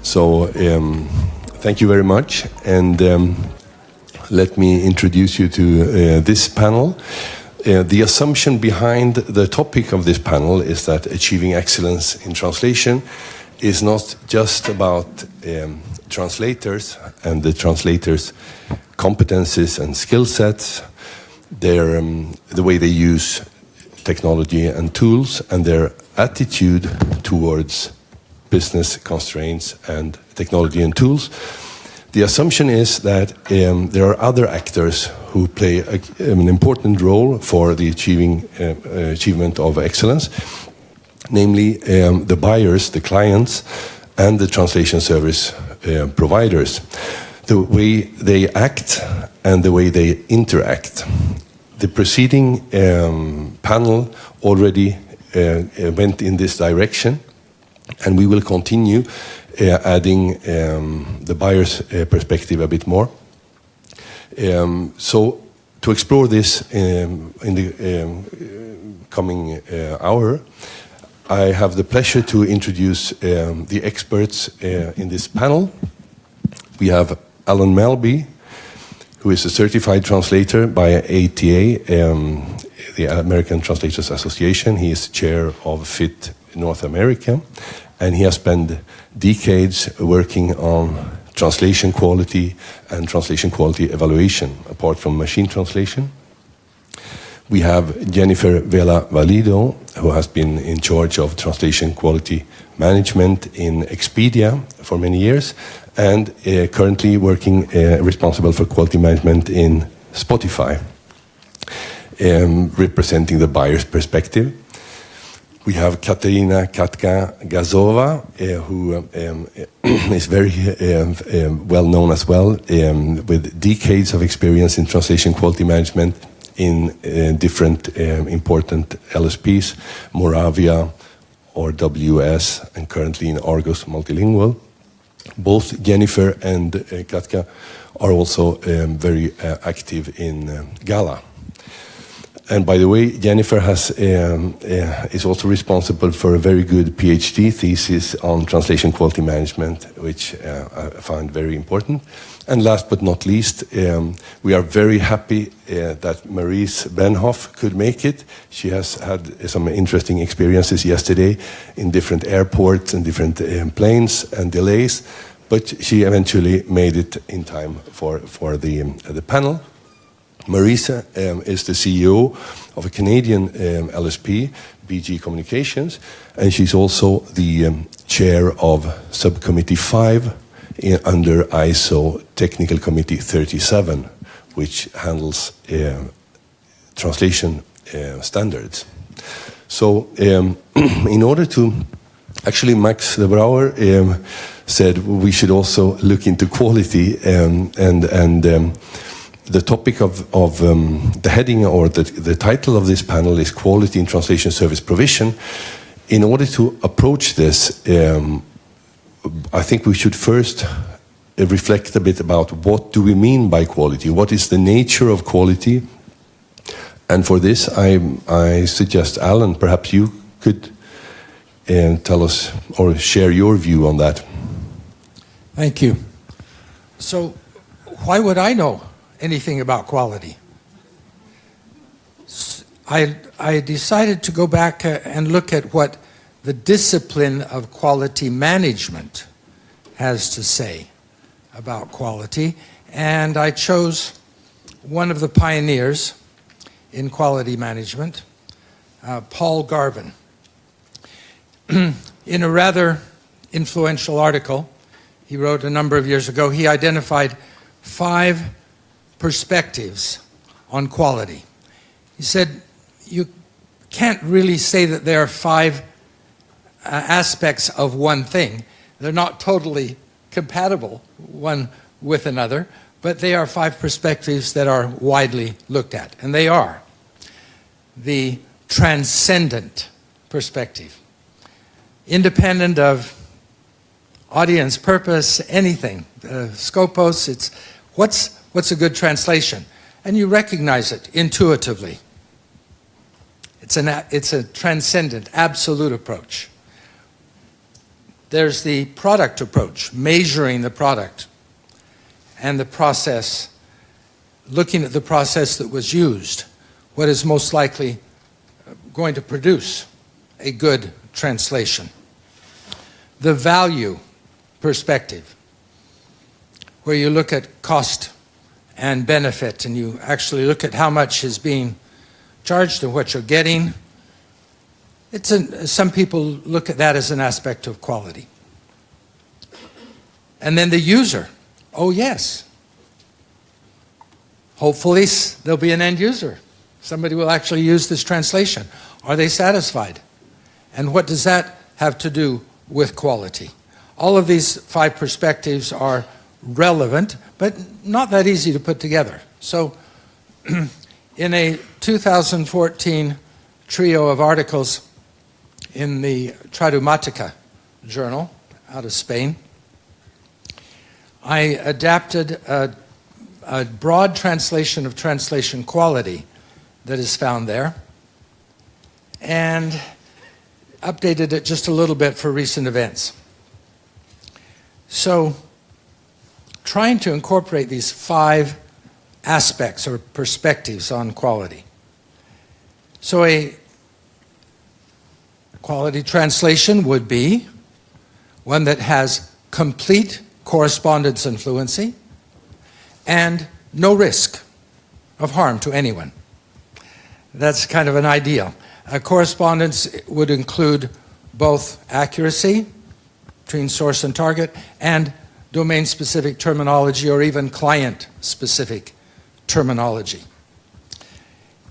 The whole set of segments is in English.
So thank you very much, and let me introduce you to this panel. The assumption behind the topic of this panel is that achieving excellence in translation is not just about translators and the translators' competencies and skill sets, the way they use technology and tools, and their attitude towards business constraints and technology and tools. The assumption is that there are other actors who play an important role for the achievement of excellence, namely the buyers, the clients, and the translation service providers. The way they act and the way they interact. The preceding panel already went in this direction, and we will continue adding the buyer's perspective a bit more. So to explore this in the coming hour, I have the pleasure to introduce the experts in this panel. We have Alan Melby, who is a certified translator by ATA, the American Translators Association. He is chair of FIT North America, and he has spent decades working on translation quality and translation quality evaluation, apart from machine translation. We have Jennifer Vela Valido, who has been in charge of translation quality management in Expedia for many years, and currently working responsible for quality management in Spotify, representing the buyer's perspective. We have Katerina Katka-Gazova, who is very well known as well, with decades of experience in translation quality management in different important LSPs, Moravia or WS, and currently in Argos Multilingual. Both Jennifer and Katka are also very active in Gala. And by the way, Jennifer is also responsible for a very good PhD thesis on translation quality management, which I found very important. And last but not least, we are very happy that Maurice Benhoff could make it. She has had some interesting experiences yesterday in different airports and different planes and delays, but she eventually made it in time for the panel. Marisa is the CEO of a Canadian LSP, BG Communications, and she's also the chair of Subcommittee 5 under ISO Technical Committee 37, which handles translation standards. So in order to, actually Max de Brouwer said we should also look into quality, and the topic of the heading, or the title of this panel, is Quality in Translation Service Provision. In order to approach this, I think we should first reflect a bit about what do we mean by quality, what is the nature of quality. And for this, I suggest, Alan, perhaps you could tell us or share your view on that. Thank you. So, why would I know anything about quality? I decided to go back and look at what the discipline of quality management has to say about quality, and I chose one of the pioneers in quality management, Paul Garvin. In a rather influential article he wrote a number of years ago, he identified 5 perspectives on quality. He said, you can't really say that there are 5 aspects of one thing. They're not totally compatible one with another, but they are 5 perspectives that are widely looked at. And they are the transcendent perspective, independent of audience, purpose, anything. Scopos, it's what's a good translation? And you recognize it intuitively. It's a transcendent, absolute approach. there's the product approach, measuring the product and the process, looking at the process that was used, what is most likely going to produce a good translation. The value perspective, where you look at cost and benefit, and you actually look at how much is being charged and what you're getting. Some people look at that as an aspect of quality. And then the user. Oh yes. Hopefully there'll be an end user. Somebody will actually use this translation. Are they satisfied? And what does that have to do with quality? All of these 5 perspectives are relevant, but not that easy to put together. So in a 2014 trio of articles in the Tradumatica journal out of Spain, I adapted a broad translation of translation quality that is found there and updated it just a little bit for recent events. So, trying to incorporate these 5 aspects or perspectives on quality. So a quality translation would be one that has complete correspondence and fluency and no risk of harm to anyone. That's kind of an ideal. Correspondence would include both accuracy between source and target and domain-specific terminology or even client-specific terminology.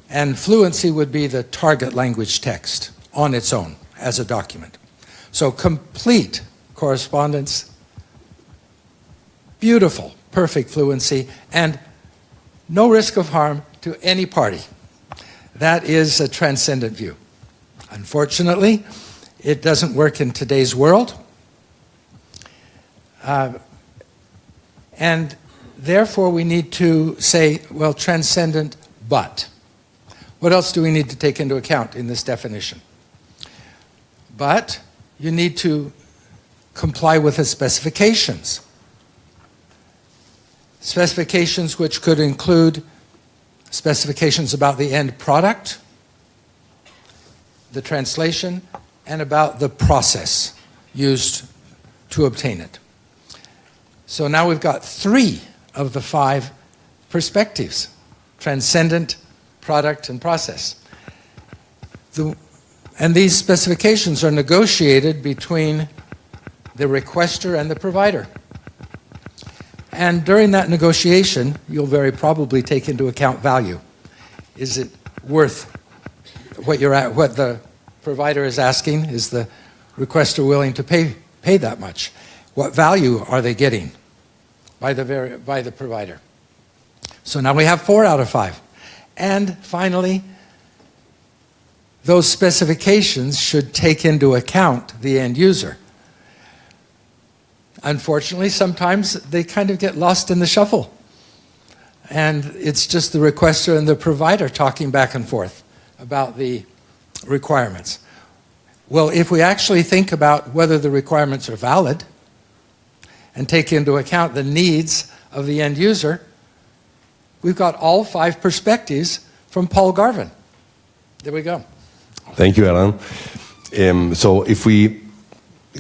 And fluency would be the target language text on its own as a document. So complete correspondence, beautiful, perfect fluency, and no risk of harm to any party. That is a transcendent view. Unfortunately, it doesn't work in today's world. And therefore we need to say, well, transcendent, but. What else do we need to take into account in this definition? But you need to comply with the specifications. Specifications which could include specifications about the end product, the translation, and about the process used to obtain it. So now we've got 3 of the 5 perspectives: transcendent, product, and process. And these specifications are negotiated between the requester and the provider. And during that negotiation, you'll very probably take into account value. Is it worth what the provider is asking? Is the requester willing to pay that much? What value are they getting by the provider? So now we have 4 out of 5. And finally, those specifications should take into account the end user. Unfortunately, sometimes they kind of get lost in the shuffle. And it's just the requester and the provider talking back and forth about the requirements. Well, if we actually think about whether the requirements are valid and take into account the needs of the end user, we've got all 5 perspectives from Paul Garvin. There we go. Thank you, Alan. So if we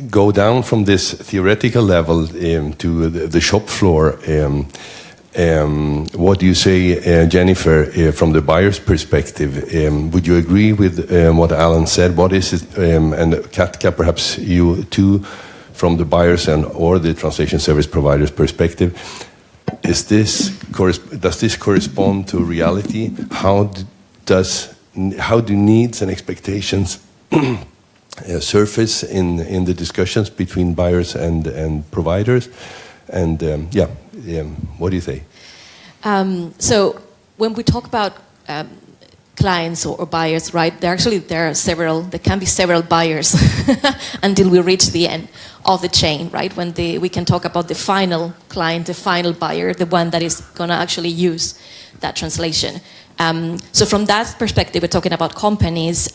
go down from this theoretical level to the shop floor, what do you say, Jennifer, from the buyer's perspective? Would you agree with what Alan said? What is it, and Katka, perhaps you too, from the buyer's or the translation service provider's perspective? Does this correspond to reality? How do needs and expectations surface in the discussions between buyers and providers? And what do you say? So when we talk about clients or buyers, right, there can be several buyers until we reach the end of the chain, right? When we can talk about the final client, the final buyer, the one that is going to actually use that translation. So from that perspective, we're talking about companies.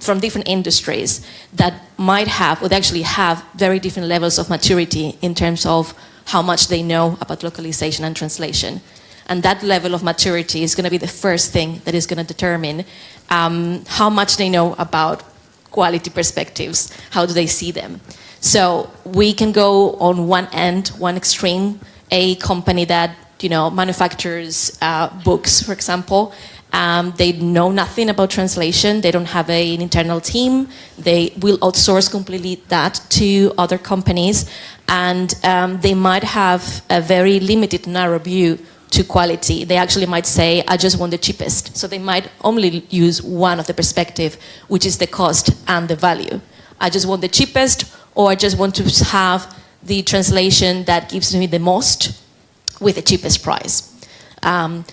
from different industries that might have, would actually have very different levels of maturity in terms of how much they know about localization and translation. And that level of maturity is going to be the first thing that is going to determine how much they know about quality perspectives, how do they see them. So we can go on one end, one extreme, a company that manufactures books, for example. They know nothing about translation. They don't have an internal team. They will outsource completely that to other companies. And they might have a very limited, narrow view to quality. They actually might say, I just want the cheapest. So they might only use one of the perspective, which is the cost and the value. I just want the cheapest, or I just want to have the translation that gives me the most with the cheapest price.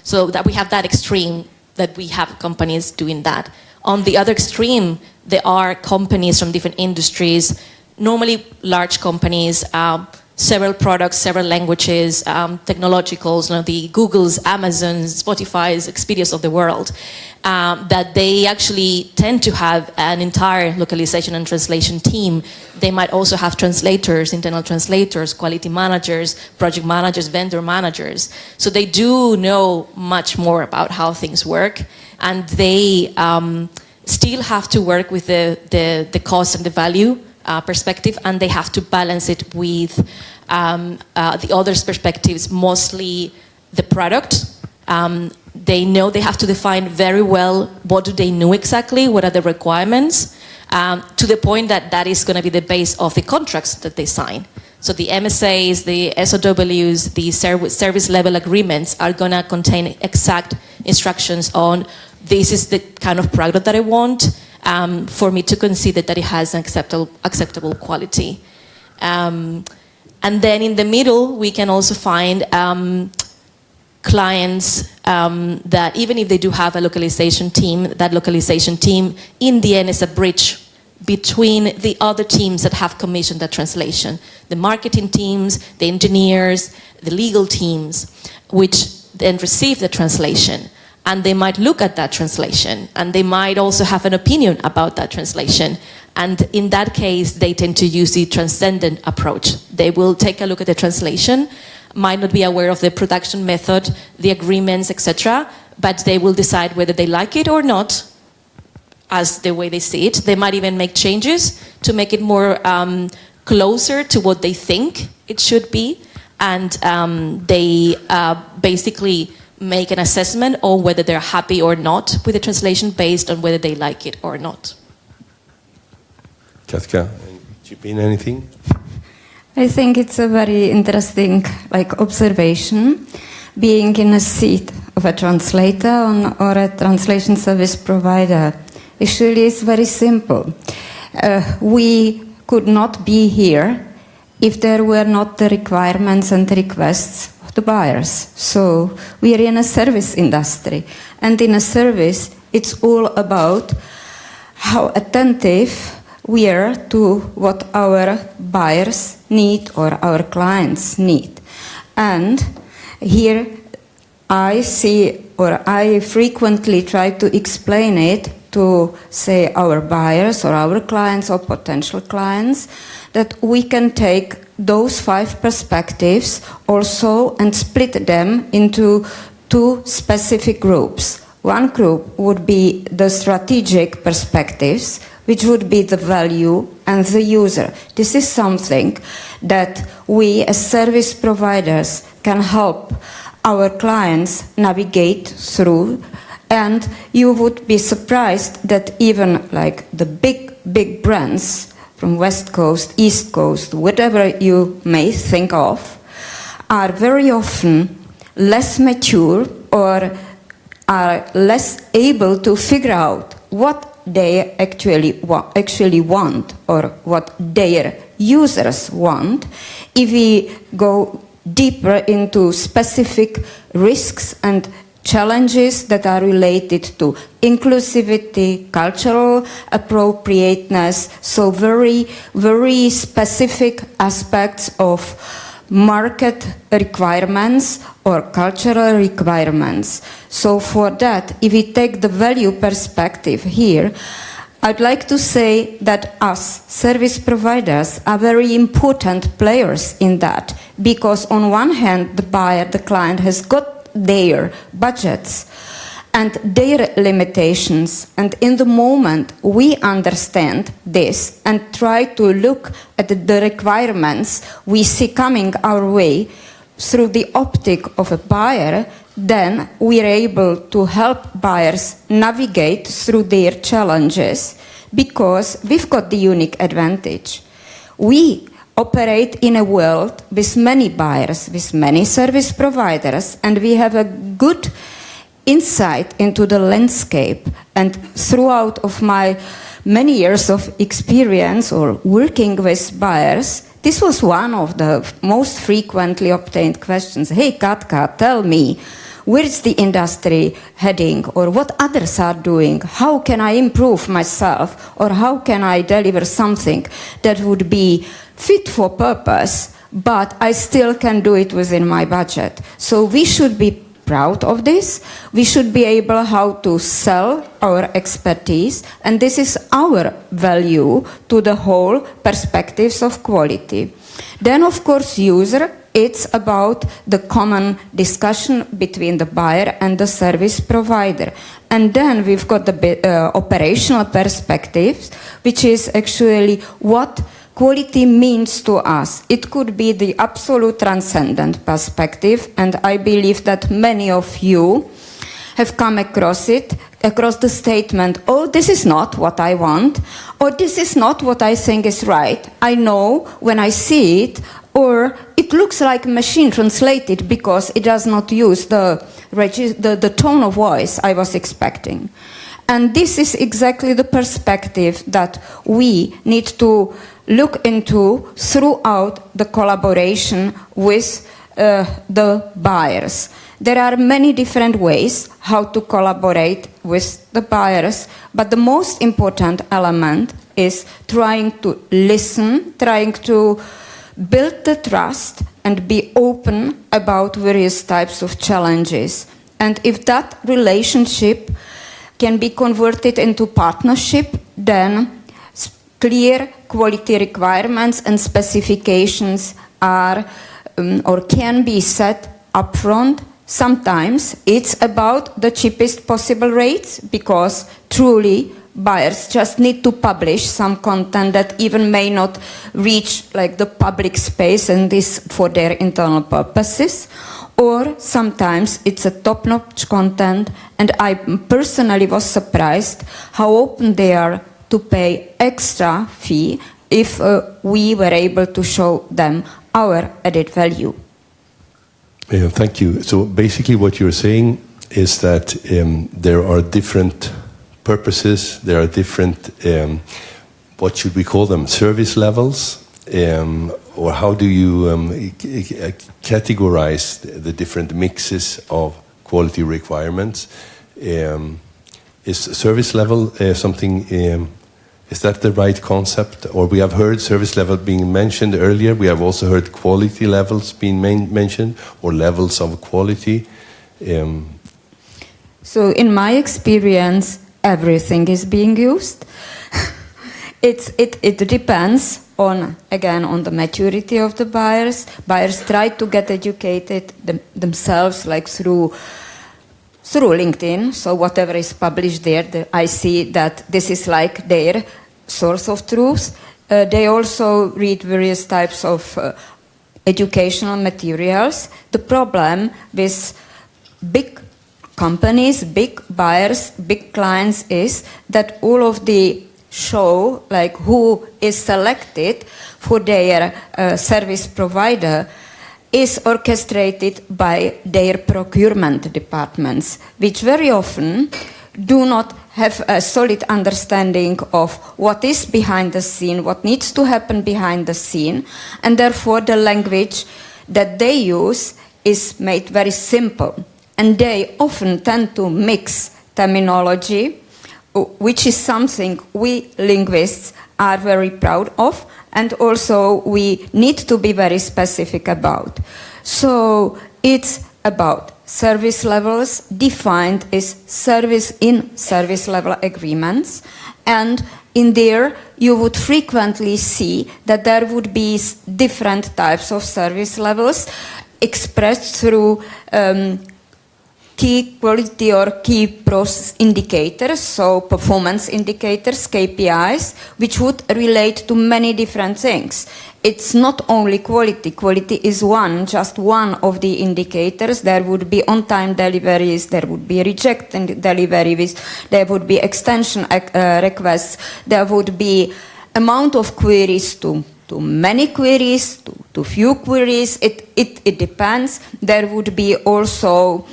So that we have that extreme, that we have companies doing that. On the other extreme, there are companies from different industries, normally large companies, several products, several languages, technologicals, the Googles, Amazons, Spotify's, Expedias of the world, that they actually tend to have an entire localization and translation team. They might also have translators, internal translators, quality managers, project managers, vendor managers. So they do know much more about how things work, and they still have to work with the cost and the value perspective, and they have to balance it with the other perspectives, mostly the product. They know they have to define very well what do they know exactly, what are the requirements, to the point that that is going to be the base of the contracts that they sign. So the MSAs, the SOWs, the service level agreements are going to contain exact instructions on this is the kind of product that I want, for me to consider that it has an acceptable quality. And then in the middle, we can also find clients that even if they do have a localization team, that localization team in the end is a bridge between the other teams that have commissioned that translation. The marketing teams, the engineers, the legal teams, which then receive the translation. And they might look at that translation, and they might also have an opinion about that translation. And in that case, they tend to use the transcendent approach. They will take a look at the translation, might not be aware of the production method, the agreements, etc., but they will decide whether they like it or not, as the way they see it. They might even make changes to make it more closer to what they think it should be. And they basically make an assessment on whether they're happy or not with the translation based on whether they like it or not. Katka, chip in anything? I think it's a very interesting observation. Being in a seat of a translator or a translation service provider actually is very simple. We could not be here if there were not the requirements and requests of the buyers. So we are in a service industry, and in a service it's all about how attentive we are to what our buyers need or our clients need. And here I see, or I frequently try to explain it to, say, our buyers or our clients or potential clients, that we can take those 5 perspectives also and split them into 2 specific groups. One group would be the strategic perspectives, which would be the value and the user. This is something that we as service providers can help our clients navigate through, and you would be surprised that even the big brands from West Coast, East Coast, whatever you may think of, are very often less mature or are less able to figure out what they actually want or what their users want. If we go deeper into specific risks and challenges that are related to inclusivity, cultural appropriateness, so very, very specific aspects of market requirements or cultural requirements. So for that, if we take the value perspective here, I'd like to say that us, service providers, are very important players in that, because on one hand, the buyer, the client, has got their budgets and their limitations, and in the moment we understand this and try to look at the requirements we see coming our way through the optic of a buyer, then we are able to help buyers navigate through their challenges, because we've got the unique advantage. We operate in a world with many buyers, with many service providers, and we have a good insight into the landscape. And throughout of my many years of experience or working with buyers, this was one of the most frequently obtained questions. Hey, Katka, tell me, where is the industry heading, or what others are doing? How can I improve myself, or how can I deliver something that would be fit for purpose, but I still can do it within my budget? So we should be proud of this. We should be able how to sell our expertise, and this is our value to the whole perspectives of quality. Then, of course, user, it's about the common discussion between the buyer and the service provider. And then we've got the operational perspectives, which is actually what quality means to us. It could be the absolute transcendent perspective, and I believe that many of you have come across it, across the statement, oh, this is not what I want, or this is not what I think is right. I know when I see it, or it looks like a machine translated because it does not use the tone of voice I was expecting. And this is exactly the perspective that we need to look into throughout the collaboration with the buyers. There are many different ways how to collaborate with the buyers, but the most important element is trying to listen, trying to build the trust and be open about various types of challenges. And if that relationship can be converted into partnership, then clear quality requirements and specifications are or can be set upfront. Sometimes it's about the cheapest possible rates, because truly buyers just need to publish some content that even may not reach like the public space, and this for their internal purposes. Or sometimes it's a top-notch content, and I personally was surprised how open they are to pay extra fee if we were able to show them our added value. Yeah, thank you. So basically what you're saying is that there are different purposes, there are different, what should we call them, service levels? Or how do you categorize the different mixes of quality requirements? Is service level something, is that the right concept? Or we have heard service level being mentioned earlier. We have also heard quality levels being mentioned, or levels of quality. So in my experience, everything is being used. It depends on, again, on the maturity of the buyers. Buyers try to get educated themselves, like through LinkedIn. So whatever is published there, I see that this is like their source of truth. They also read various types of educational materials. The problem with big companies, big buyers, big clients is that all of the show, like who is selected for their service provider, is orchestrated by their procurement departments, which very often do not have a solid understanding of what is behind the scene, what needs to happen behind the scene, and therefore the language that they use is made very simple. And they often tend to mix terminology, which is something we linguists are very proud of, and also we need to be very specific about. So it's about service levels defined as service level agreements, and in there you would frequently see that there would be different types of service levels expressed through key quality or key process indicators, so performance indicators, KPIs, which would relate to many different things. It's not only quality. Quality is just one of the indicators. There would be on-time deliveries, there would be rejected deliveries, there would be extension requests, there would be amount of queries to many queries, to few queries. It depends. There would be also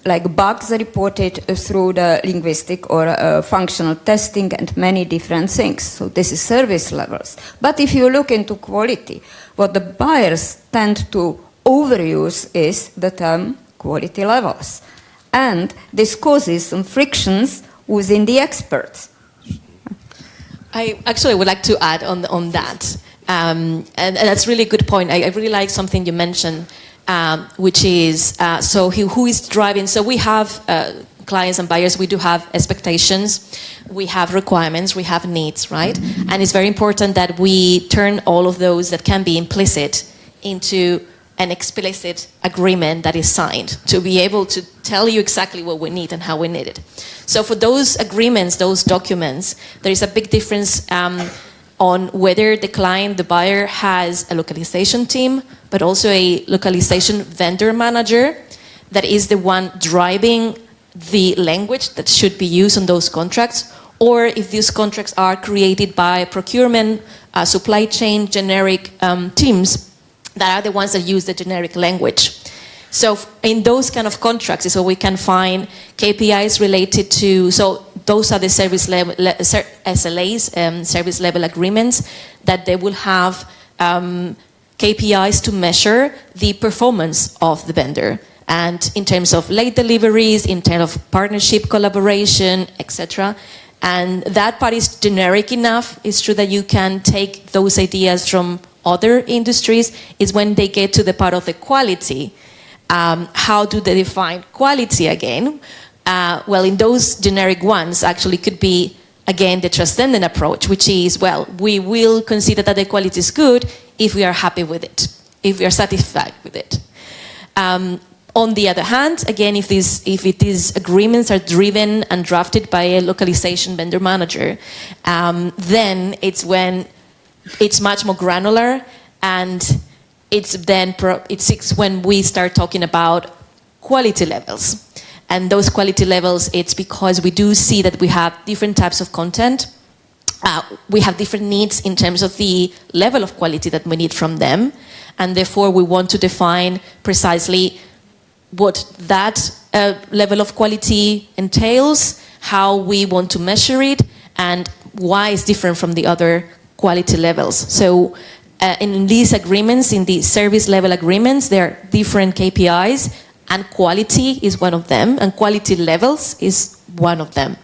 like bugs reported through the linguistic or functional testing and many different things. So this is service levels. But if you look into quality, what the buyers tend to overuse is the term quality levels. And this causes some frictions within the experts. I actually would like to add on that. And that's really a good point. I really like something you mentioned, which is, so who is driving? So we have clients and buyers, we do have expectations, we have requirements, we have needs, right? And it's very important that we turn all of those that can be implicit into an explicit agreement that is signed to be able to tell you exactly what we need and how we need it. So for those agreements, those documents, there is a big difference on whether the client, the buyer, has a localization team, but also a localization vendor manager that is the one driving the language that should be used on those contracts, or if these contracts are created by procurement, supply chain, generic teams that are the ones that use the generic language. So in those kind of contracts is where we can find KPIs related to, so those are the service level, SLAs, service level agreements, that they will have KPIs to measure the performance of the vendor. And in terms of late deliveries, in terms of partnership collaboration, etc. And that part is generic enough. It's true that you can take those ideas from other industries. Is when they get to the part of the quality. How do they define quality again? Well, in those generic ones, actually could be, again, the transcendent approach, which is, well, we will consider that the quality is good if we are happy with it, if we are satisfied with it. On the other hand, again, if these agreements are driven and drafted by a localization vendor manager, then it's when it's much more granular, and it's when we start talking about quality levels. And those quality levels, it's because we do see that we have different types of content. We have different needs in terms of the level of quality that we need from them. And therefore, we want to define precisely what that level of quality entails, how we want to measure it, and why it's different from the other quality levels. So in these agreements, in the service level agreements, there are different KPIs, and quality is one of them, and quality levels is one of them.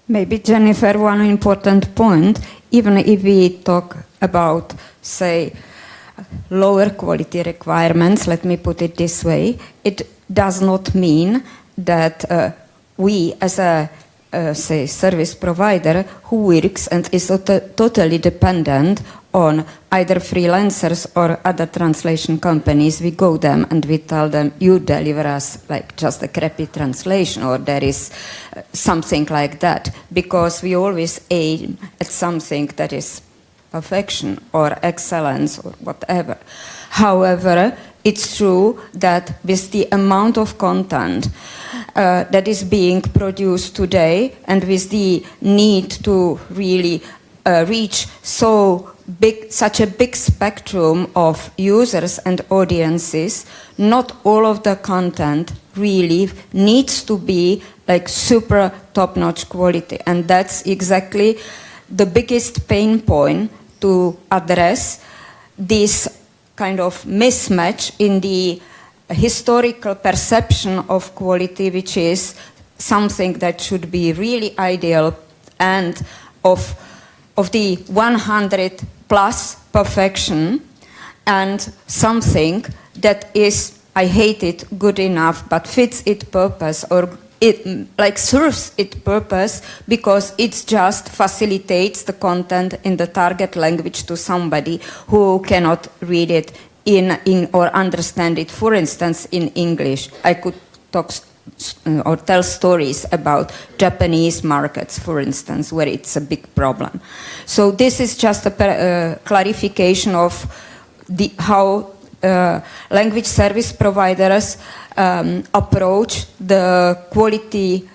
Maybe, Jennifer, one important point, even if we talk about, say, lower quality requirements, let me put it this way, it does not mean that we as a say service provider who works and is totally dependent on either freelancers or other translation companies, we go them and we tell them, you deliver us like just a crappy translation, or there is something like that, because we always aim at something that is perfection or excellence or whatever. However, it's true that with the amount of content that is being produced today, and with the need to really reach such a big spectrum of users and audiences, not all of the content really needs to be like super top-notch quality. And that's exactly the biggest pain point to address, this kind of mismatch in the historical perception of quality, which is something that should be really ideal, and of the 100 plus perfection, and something that is I hate it, good enough, but fits its purpose, or it like serves its purpose because it just facilitates the content in the target language to somebody who cannot read it in or understand it. For instance, in English, I could talk or tell stories about Japanese markets, for instance, where it's a big problem. So this is just a clarification of how language service providers approach the quality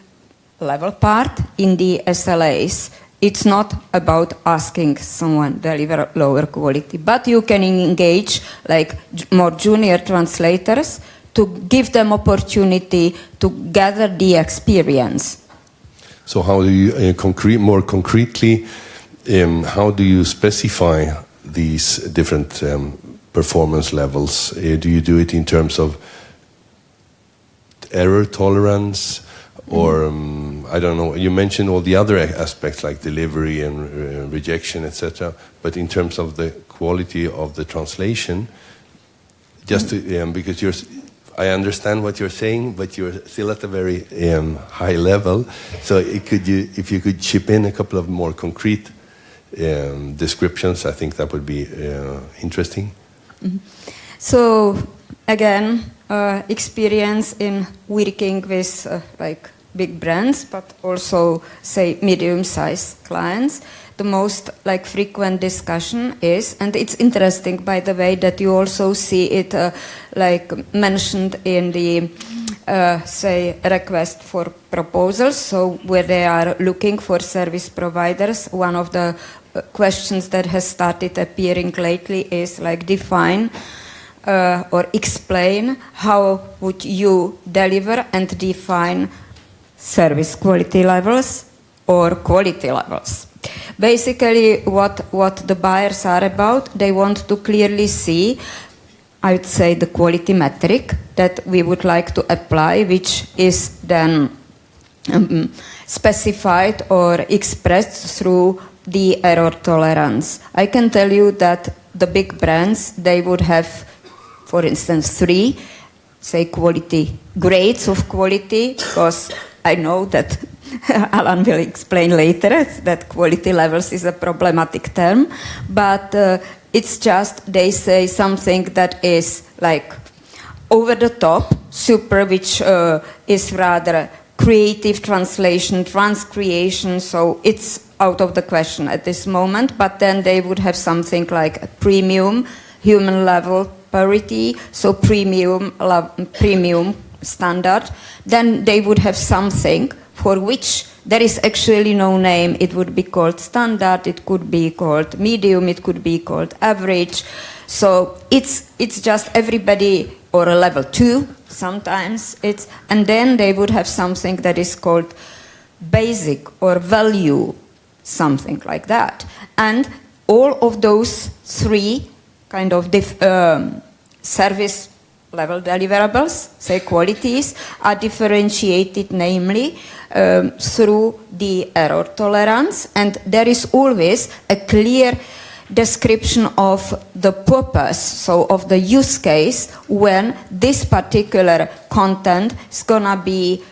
level part in the SLAs. It's not about asking someone deliver lower quality, but you can engage like more junior translators to give them opportunity to gather the experience. So how do you, more concretely, how do you specify these different performance levels? Do you do it in terms of error tolerance, or I don't know, you mentioned all the other aspects like delivery and rejection, etc., but in terms of the quality of the translation, just to, because I understand what you're saying, but you're still at a very high level, so if you could chip in a couple of more concrete descriptions, I think that would be interesting. Mm-hmm. So again, experience in working with like big brands, but also say medium-sized clients. The most like frequent discussion is, and it's interesting by the way that you also see it like mentioned in the say request for proposals. So where they are looking for service providers, one of the questions that has started appearing lately is like define or explain how would you deliver and define service quality levels or quality levels. Basically what the buyers are about, they want to clearly see, I would say, the quality metric that we would like to apply, which is then specified or expressed through the error tolerance. I can tell you that the big brands, they would have, for instance, 3, say, quality grades of quality, because I know that Alan will explain later that quality levels is a problematic term, but it's just they say something that is like over the top, super, which is rather creative translation, transcreation, so it's out of the question at this moment, but then they would have something like a premium, human level parity, so premium standard. Then they would have something for which there is actually no name. It would be called standard, it could be called medium, it could be called average. So it's just everybody, or a level 2 sometimes, and then they would have something that is called basic or value, something like that. And all of those 3 kind of service level deliverables, say qualities, are differentiated namely through the error tolerance, and there is always a clear description of the purpose, so of the use case when this particular content is gonna be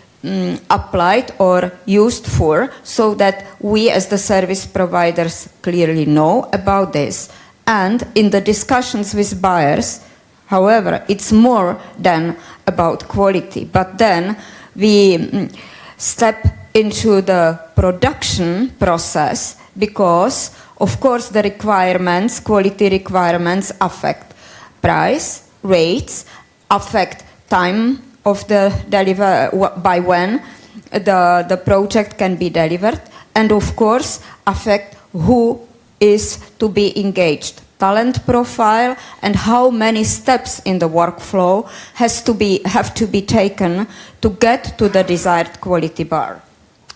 applied or used for, so that we as the service providers clearly know about this. And in the discussions with buyers, however, it's more than about quality, but then we step into the production process because, of course, the requirements, quality requirements affect price, rates, affect time of the by when the project can be delivered, and of course affect who is to be engaged, talent profile, and how many steps in the workflow have to be taken to get to the desired quality bar.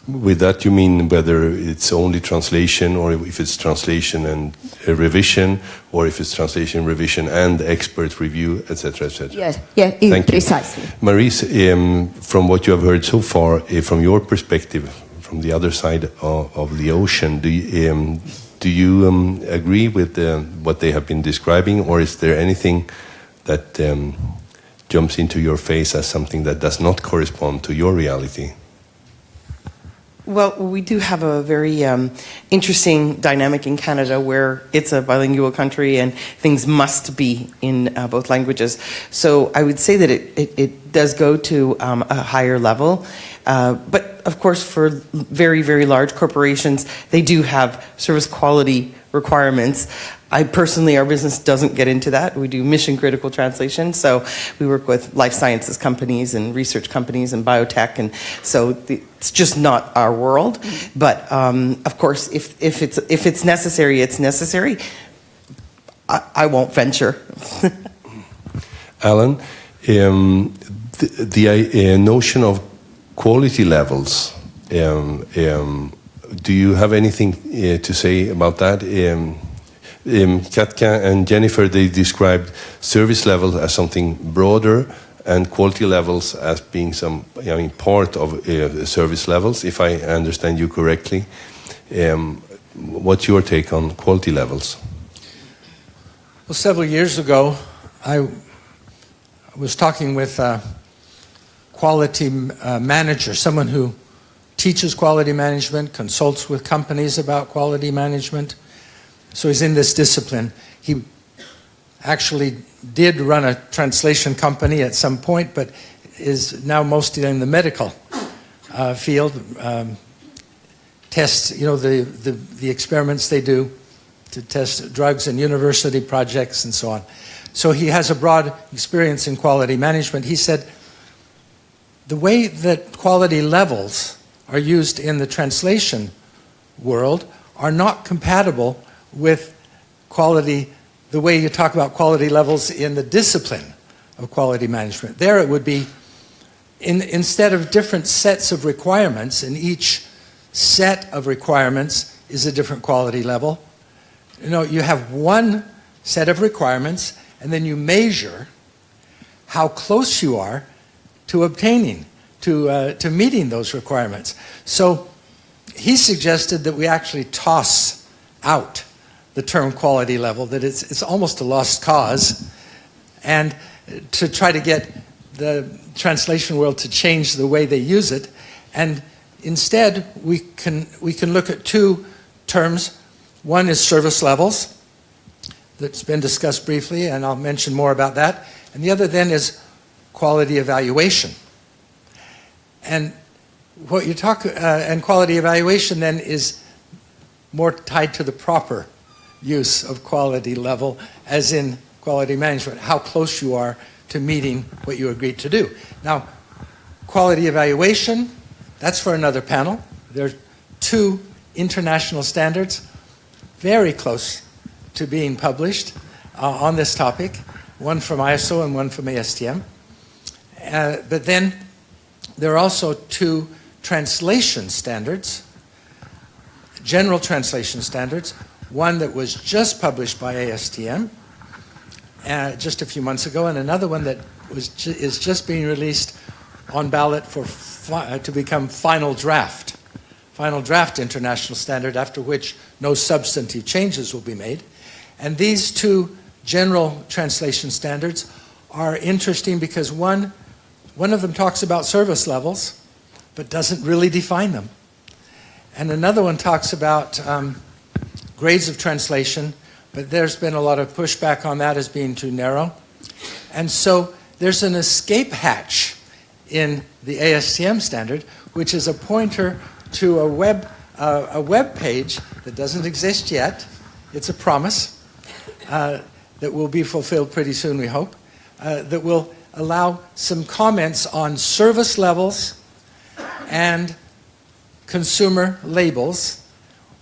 With that, you mean whether it's only translation, or if it's translation and revision, or if it's translation, revision, and expert review, etc., etc. Yes, yeah, Thank precisely. You. Maurice, from what you have heard so far, from your perspective, from the other side of the ocean, do you agree with what they have been describing, or is there anything that jumps into your face as something that does not correspond to your reality? Well, we do have a very interesting dynamic in Canada where it's a bilingual country and things must be in both languages. So I would say that it does go to a higher level. But of course, for very, very large corporations, they do have service quality requirements. I personally, our business doesn't get into that. We do mission critical translation. So we work with life sciences companies and research companies and biotech. And so it's just not our world. But of course, if it's necessary, it's necessary. I won't venture. Alan, the notion of quality levels, do you have anything to say about that? Katka and Jennifer, they described service level as something broader and quality levels as being some, part of service levels, if I understand you correctly. What's your take on quality levels? Well, several years ago, I was talking with a quality manager, someone who teaches quality management, consults with companies about quality management. So he's in this discipline. He actually did run a translation company at some point, but is now mostly in the medical field. Tests, the experiments they do to test drugs in university projects and so on. So he has a broad experience in quality management. He said the way that quality levels are used in the translation world are not compatible with quality, the way you talk about quality levels in the discipline of quality management. There it would be, instead of different sets of requirements, and each set of requirements is a different quality level, you have one set of requirements, and then you measure how close you are to obtaining, to meeting those requirements. So he suggested that we actually toss out the term quality level, that it's almost a lost cause, and to try to get the translation world to change the way they use it. And instead, we can look at two terms. One is service levels, that's been discussed briefly, and I'll mention more about that. And the other then is quality evaluation. And what you talk, and quality evaluation then is more tied to the proper use of quality level, as in quality management, how close you are to meeting what you agreed to do. Now, quality evaluation, that's for another panel. There are two international standards, very close to being published on this topic, one from ISO and one from ASTM. But then there are also two translation standards, general translation standards, one that was just published by ASTM just a few months ago, and another one that is just being released on ballot to become final draft international standard, after which no substantive changes will be made. And these two general translation standards are interesting because one of them talks about service levels, but doesn't really define them. And another one talks about grades of translation, but there's been a lot of pushback on that as being too narrow. And so there's an escape hatch in the ASTM standard, which is a pointer to a web page that doesn't exist yet. It's a promise that will be fulfilled pretty soon, we hope, that will allow some comments on service levels and consumer labels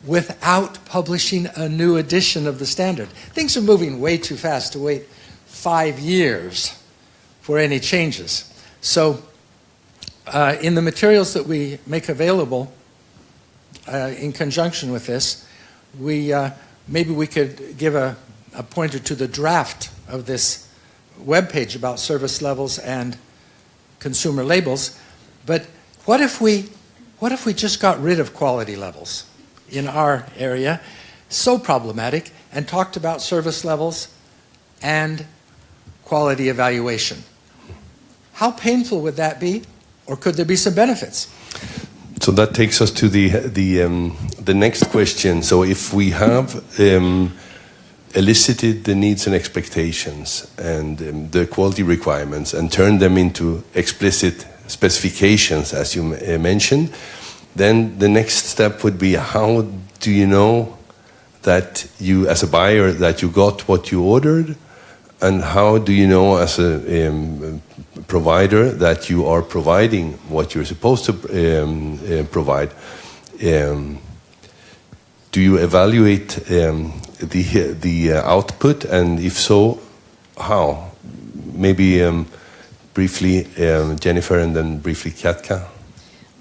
without publishing a new edition of the standard. Things are moving way too fast to wait 5 years for any changes. So in the materials that we make available in conjunction with this, maybe we could give a pointer to the draft of this webpage about service levels and consumer labels. But what if we just got rid of quality levels in our area, so problematic, and talked about service levels and quality evaluation? how painful would that be? Or could there be some benefits? So that takes us to the next question. So if we have elicited the needs and expectations and the quality requirements and turned them into explicit specifications, as you mentioned, then the next step would be, how do you know that you, as a buyer, that you got what you ordered? And how do you know, as a provider, that you are providing what you're supposed to provide? Do you evaluate the output, and if so, how? Maybe briefly Jennifer, and then briefly Katka.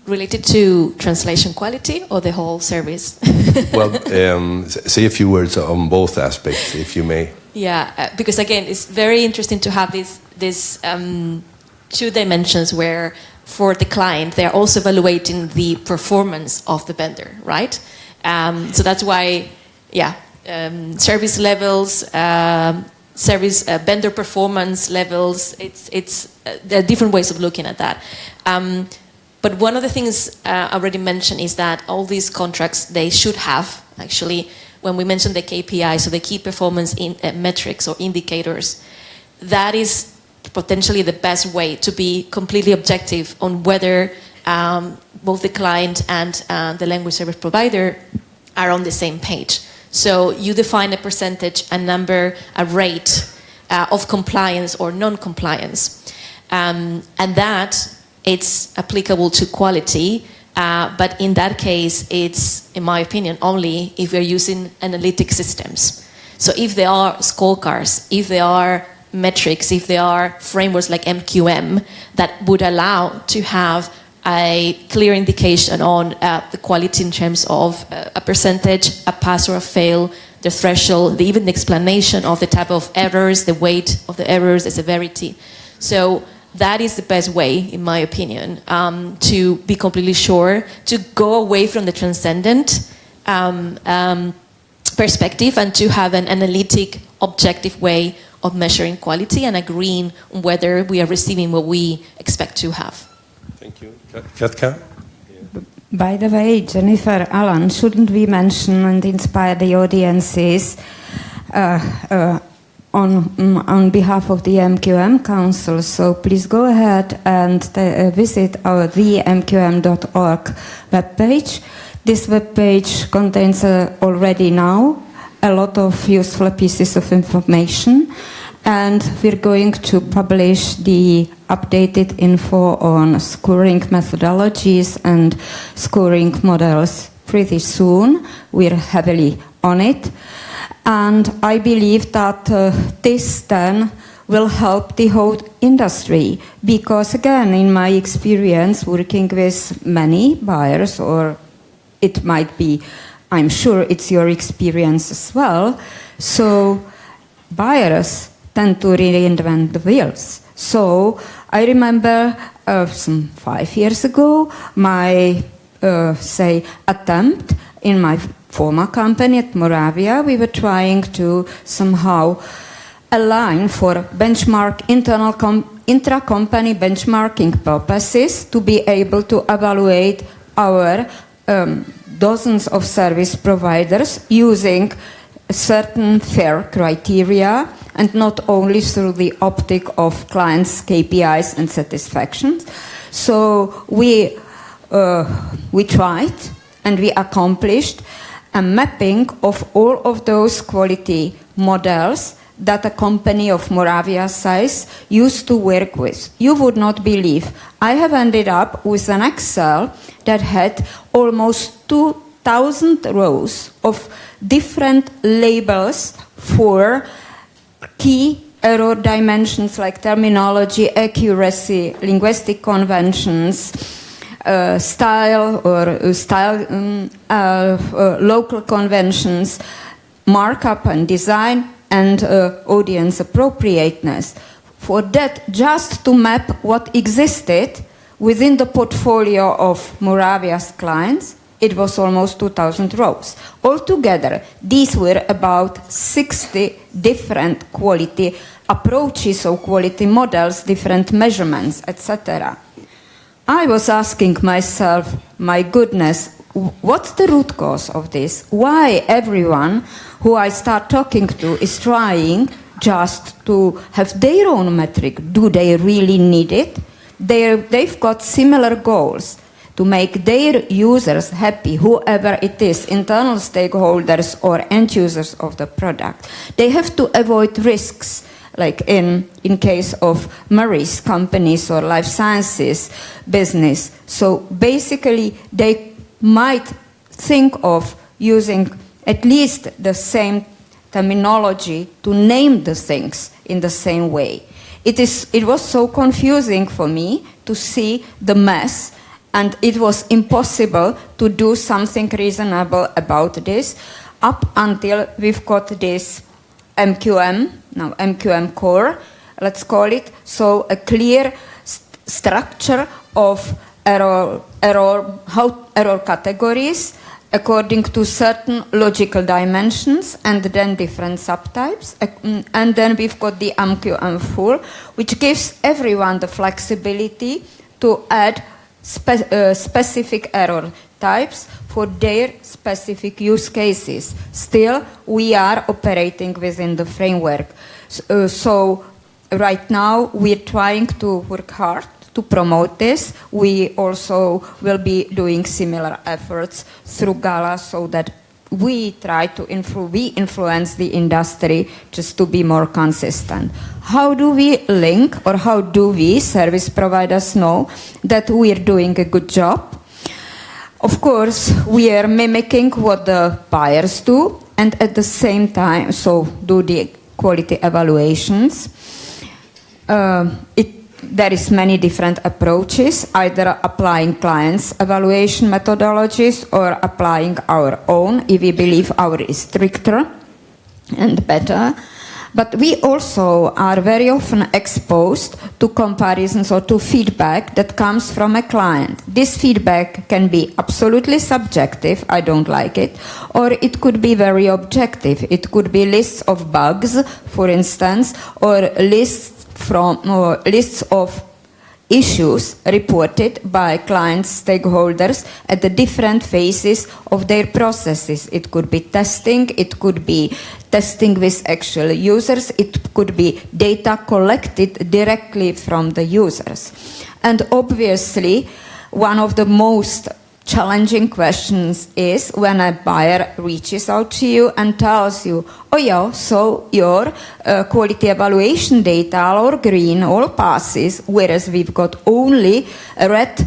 Related to translation quality or the whole service? Well, say a few words on both aspects, if you may. Yeah, because again, it's very interesting to have these two dimensions where, for the client, they're also evaluating the performance of the vendor, right? So that's why, service levels, vendor performance levels. There are different ways of looking at that. But one of the things I already mentioned is that all these contracts, they should have, actually, when we mention the KPI, so the key performance metrics or indicators, that is potentially the best way to be completely objective on whether both the client and the language service provider are on the same page. So you define a percentage, a number, a rate of compliance or non-compliance. And that, it's applicable to quality, but in that case, it's, in my opinion, only if we're using analytic systems. So if there are scorecards, if there are metrics, if there are frameworks like MQM that would allow to have a clear indication on the quality in terms of a percentage, a pass or a fail, the threshold, even the explanation of the type of errors, the weight of the errors, the severity. So that is the best way, in my opinion, to be completely sure, to go away from the transcendent perspective and to have an analytic, objective way of measuring quality and agreeing on whether we are receiving what we expect to have. Thank you. Katka? By the way, Jennifer, Alan, shouldn't we mention and inspire the audiences on behalf of the MQM Council? So please go ahead and visit our themqm.org webpage. This webpage contains already now a lot of useful pieces of information, and we're going to publish the updated info on scoring methodologies and scoring models pretty soon. We're heavily on it, and I believe that this then will help the whole industry, because again, in my experience working with many buyers, or it might be, I'm sure it's your experience as well, so buyers tend to reinvent the wheels. So I remember some 5 years ago, my, attempt in my former company at Moravia, we were trying to somehow align for benchmark intra-company benchmarking purposes to be able to evaluate our dozens of service providers using certain fair criteria, and not only through the optic of clients' KPIs and satisfaction. So we tried and we accomplished a mapping of all of those quality models that a company of Moravia size used to work with. You would not believe. I have ended up with an Excel that had almost 2,000 rows of different labels for key error dimensions like terminology, accuracy, linguistic conventions, style local conventions, markup and design, and audience appropriateness. For that, just to map what existed within the portfolio of Moravia's clients, it was almost 2,000 rows. Altogether, these were about 60 different quality approaches or quality models, different measurements, etc. I was asking myself, my goodness, what's the root cause of this? Why everyone who I start talking to is trying just to have their own metric? Do they really need it? They've got similar goals to make their users happy, whoever it is, internal stakeholders or end users of the product. They have to avoid risks, like in case of Marie's companies or life sciences business. So basically, they might think of using at least the same terminology to name the things in the same way. It was so confusing for me to see the mess, and it was impossible to do something reasonable about this up until we've got this MQM, now MQM core, let's call it, so a clear structure of error categories according to certain logical dimensions and then different subtypes. And then we've got the MQM full, which gives everyone the flexibility to add specific error types for their specific use cases. Still, we are operating within the framework. So right now, we're trying to work hard to promote this. We also will be doing similar efforts through Gala so that we try to influence the industry just to be more consistent. How do we link, or how do we service providers know that we are doing a good job? Of course, we are mimicking what the buyers do, and at the same time, so do the quality evaluations. There is many different approaches, either applying clients' evaluation methodologies or applying our own, if we believe ours is stricter and better. But we also are very often exposed to comparisons or to feedback that comes from a client. This feedback can be absolutely subjective, I don't like it, or it could be very objective. It could be lists of bugs, for instance, or lists of issues reported by clients, stakeholders at the different phases of their processes. It could be testing, it could be testing with actual users, it could be data collected directly from the users. And obviously, one of the most challenging questions is when a buyer reaches out to you and tells you, oh yeah, so your quality evaluation data are all green, all passes, whereas we've got only red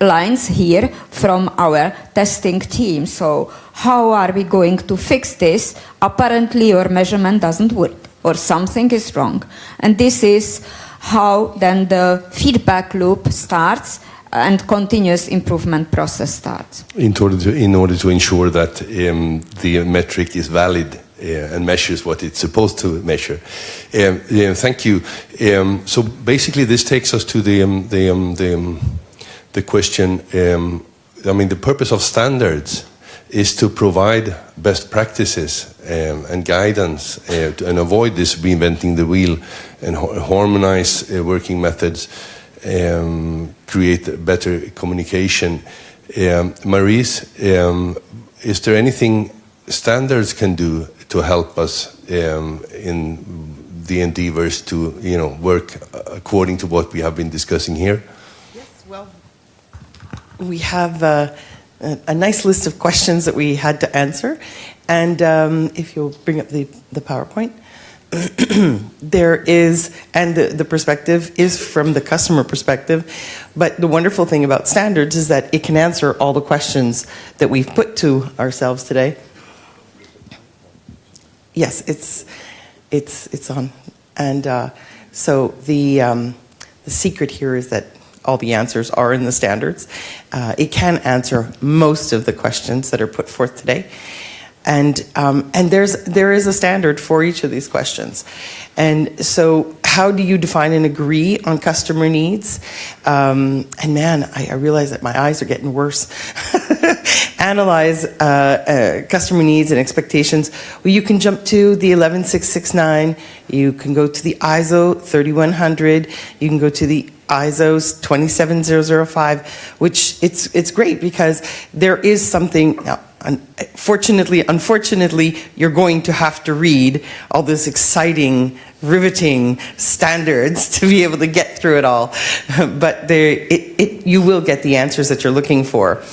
lines here from our testing team. So how are we going to fix this? Apparently your measurement doesn't work or something is wrong. And this is how then the feedback loop starts and continuous improvement process starts. In order to ensure that the metric is valid and measures what it's supposed to measure. Thank you. So basically, this takes us to the question. The purpose of standards is to provide best practices and guidance and avoid this reinventing the wheel and harmonize working methods. Create better communication. Maurice, is there anything standards can do to help us in the endeavors to work according to what we have been discussing here? Yes, well, we have a nice list of questions that we had to answer, and if you'll bring up the PowerPoint. There is, and the perspective is from the customer perspective, but the wonderful thing about standards is that it can answer all the questions that we've put to ourselves today. Yes, it's on, and so the secret here is that all the answers are in the standards. It can answer most of the questions that are put forth today. And there is a standard for each of these questions. And so how do you define and agree on customer needs? And man, I realize that my eyes are getting worse. analyze customer needs and expectations, well, you can jump to the 11669, you can go to the ISO 3100, you can go to the ISO 27005, which it's great because there is something. Now, unfortunately, you're going to have to read all this exciting, riveting standards to be able to get through it all. But you will get the answers that you're looking for.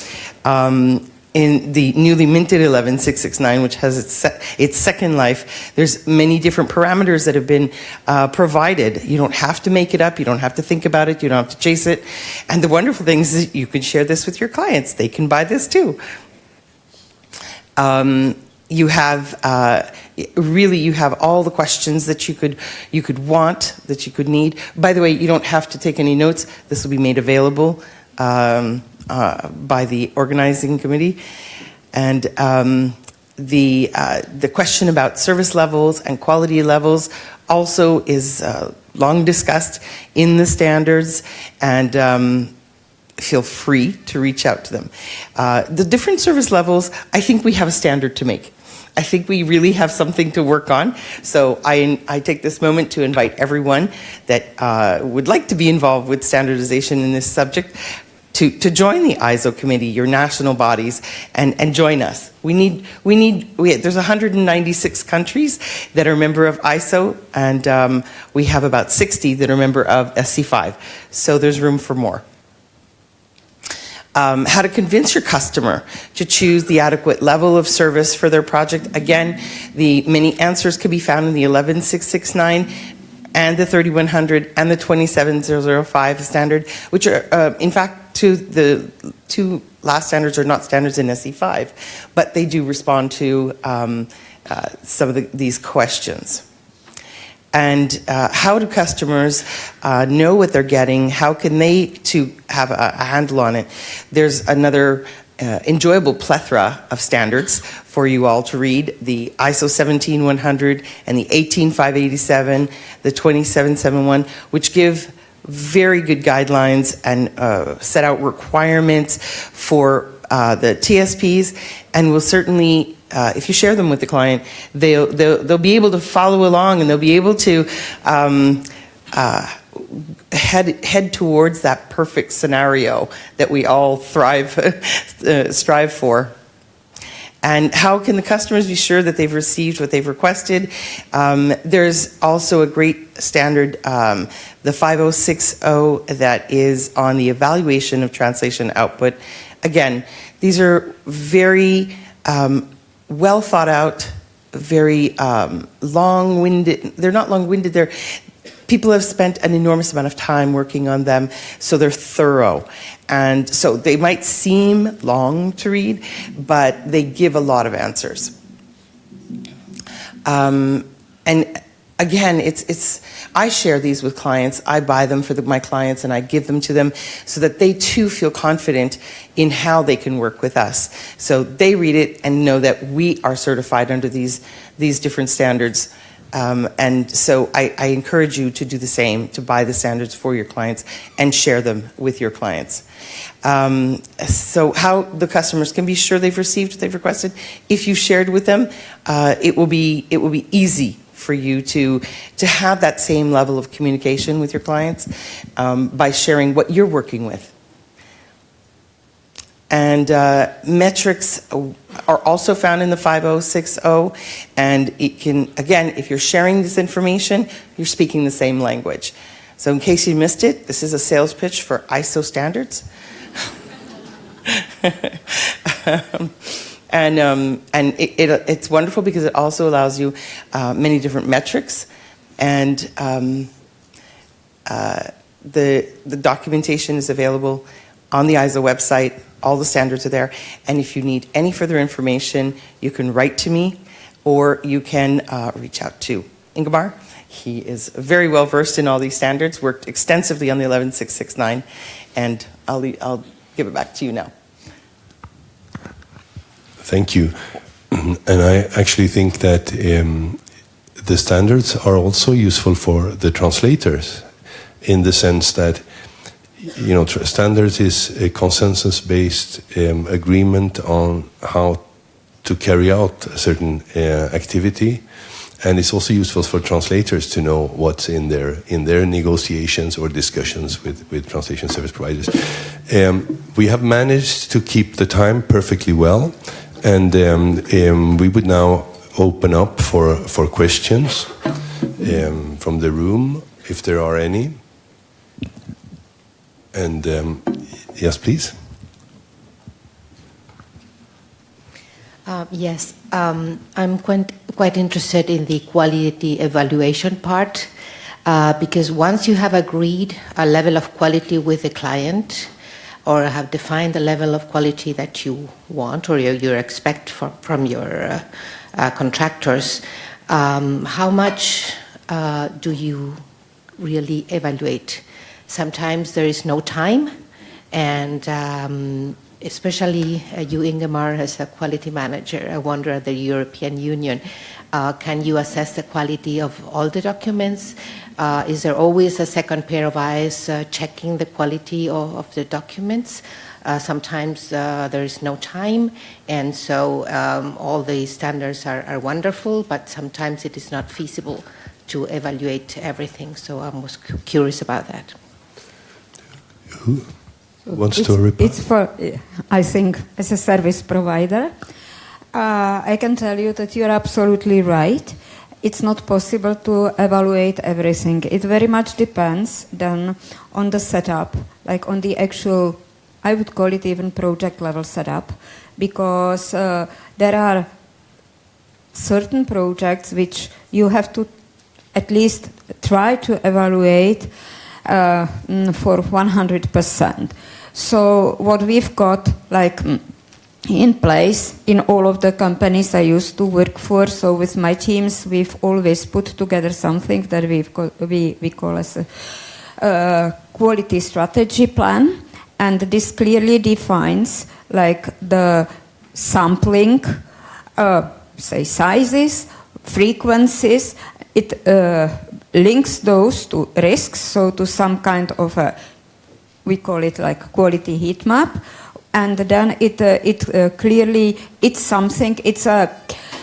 In the newly minted 11669, which has its second life, there's many different parameters that have been provided. You don't have to make it up. You don't have to think about it. You don't have to chase it. And the wonderful thing is that you can share this with your clients. They can buy this too. You have you have all the questions that you could want, that you could need. By the way, you don't have to take any notes. This will be made available by the organizing committee. And the question about service levels and quality levels also is long discussed in the standards, and feel free to reach out to them. The different service levels, I think we have a standard to make. I think we really have something to work on. So I take this moment to invite everyone that would like to be involved with standardization in this subject to join the ISO committee, your national bodies, and join us. There's 196 countries that are member of ISO, and we have about 60 that are member of SC5. So there's room for more. How to convince your customer to choose the adequate level of service for their project. Again, the many answers can be found in the 11669 and the 3100 and the 27005 standard, which are, in fact, the two last standards are not standards in SE5, but they do respond to some of these questions. And how do customers know what they're getting? How can they too have a handle on it? There's another enjoyable plethora of standards for you all to read: the ISO 17100 and the 18587, the 27771, which give very good guidelines and set out requirements for the TSPs, and will certainly, if you share them with the client, they'll be able to follow along, and they'll be able to head towards that perfect scenario that we all strive for. And how can the customers be sure that they've received what they've requested? There's also a great standard, the 5060, that is on the evaluation of translation output. Again, these are very well thought out, very long-winded. They're not long-winded. People have spent an enormous amount of time working on them, so they're thorough. And so they might seem long to read, but they give a lot of answers. And again, I share these with clients. I buy them for my clients, and I give them to them so that they too feel confident in how they can work with us. So they read it and know that we are certified under these different standards. And so I encourage you to do the same, to buy the standards for your clients and share them with your clients. So how the customers can be sure they've received what they've requested: if you've shared with them, it will be easy for you to have that same level of communication with your clients by sharing what you're working with. And metrics are also found in the 5060, and it can, again, if you're sharing this information, you're speaking the same language. So in case you missed it, this is a sales pitch for ISO standards. And it's wonderful because it also allows you many different metrics, and the documentation is available on the ISO website. All the standards are there, and if you need any further information, you can write to me, or you can reach out to Ingemar. He is very well versed in all these standards, worked extensively on the 11669, and I'll give it back to you now. Thank you. And I actually think that the standards are also useful for the translators, in the sense that standards is a consensus-based agreement on how to carry out a certain activity, and it's also useful for translators to know what's in their negotiations or discussions with translation service providers. We have managed to keep the time perfectly well, and we would now open up for questions from the room, if there are any. And yes, please. Yes, I'm quite interested in the quality evaluation part, because once you have agreed a level of quality with the client, or have defined the level of quality that you want or you expect from your contractors, how much do you really evaluate? Sometimes there is no time, and especially you, Ingemar, as a quality manager, I wonder at the European Union, can you assess the quality of all the documents? Is there always a second pair of eyes checking the quality of the documents? Sometimes there is no time, and so all the standards are wonderful, but sometimes it is not feasible to evaluate everything. So I was curious about that. Who wants to reply? It's for, I think, as a service provider, I can tell you that you're absolutely right. It's not possible to evaluate everything. It very much depends then on the setup, like on the actual, I would call it even project level setup, because there are certain projects which you have to at least try to evaluate for 100%. So what we've got like in place in all of the companies I used to work for, so with my teams we've always put together something that we call as a quality strategy plan, and this clearly defines like the sampling, say sizes, frequencies. It links those to risks, so to some kind of a, we call it like quality heat map, and then it clearly, it's something, it's a,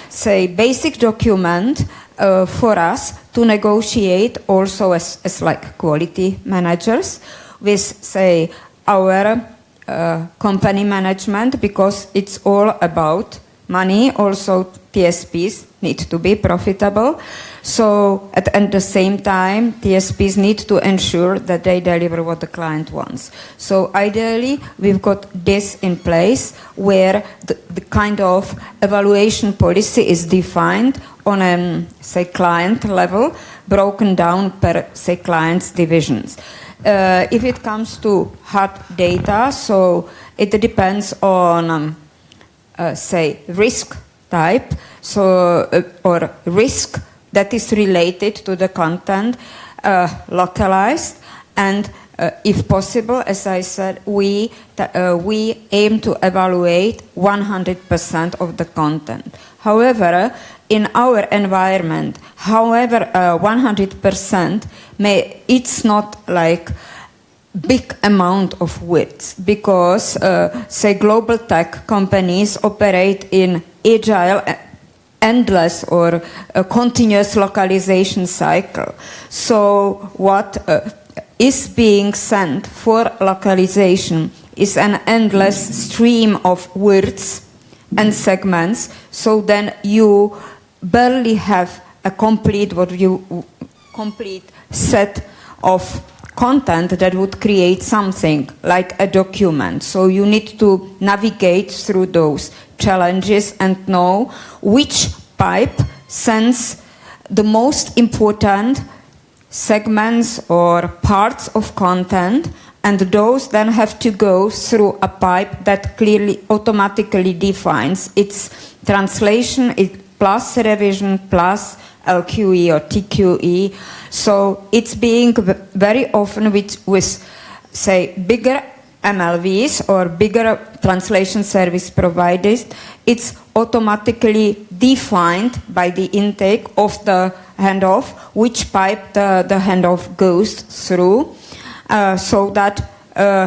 say, basic document for us to negotiate also as like quality managers with, say, our company management, because it's all about money. Also TSPs need to be profitable. So at the same time, TSPs need to ensure that they deliver what the client wants. So ideally, we've got this in place where the kind of evaluation policy is defined on a, say, client level, broken down per, say, client's divisions. If it comes to hard data, so it depends on, say, risk type, so or risk that is related to the content, localized, and if possible, as I said, we aim to evaluate 100% of the content. However, in our environment, 100% it's not like big amount of words, because say global tech companies operate in agile, endless or a continuous localization cycle. So what is being sent for localization is an endless stream of words and segments, so then you barely have a complete set of content that would create something like a document. So you need to navigate through those challenges and know which pipe sends the most important segments or parts of content, and those then have to go through a pipe that clearly automatically defines its translation, plus revision, plus LQE or TQE. So it's being very often with say, bigger MLVs or bigger translation service providers, it's automatically defined by the intake of the handoff, which pipe the handoff goes through, so that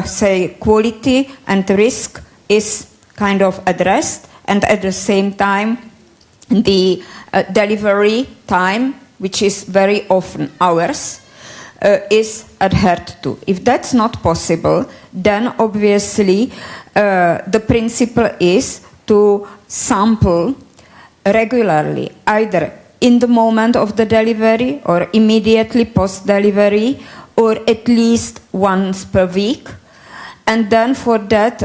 say, quality and risk is kind of addressed, and at the same time, the delivery time, which is very often hours, is adhered to. If that's not possible, then obviously the principle is to sample regularly, either in the moment of the delivery or immediately post-delivery, or at least once per week. And then for that,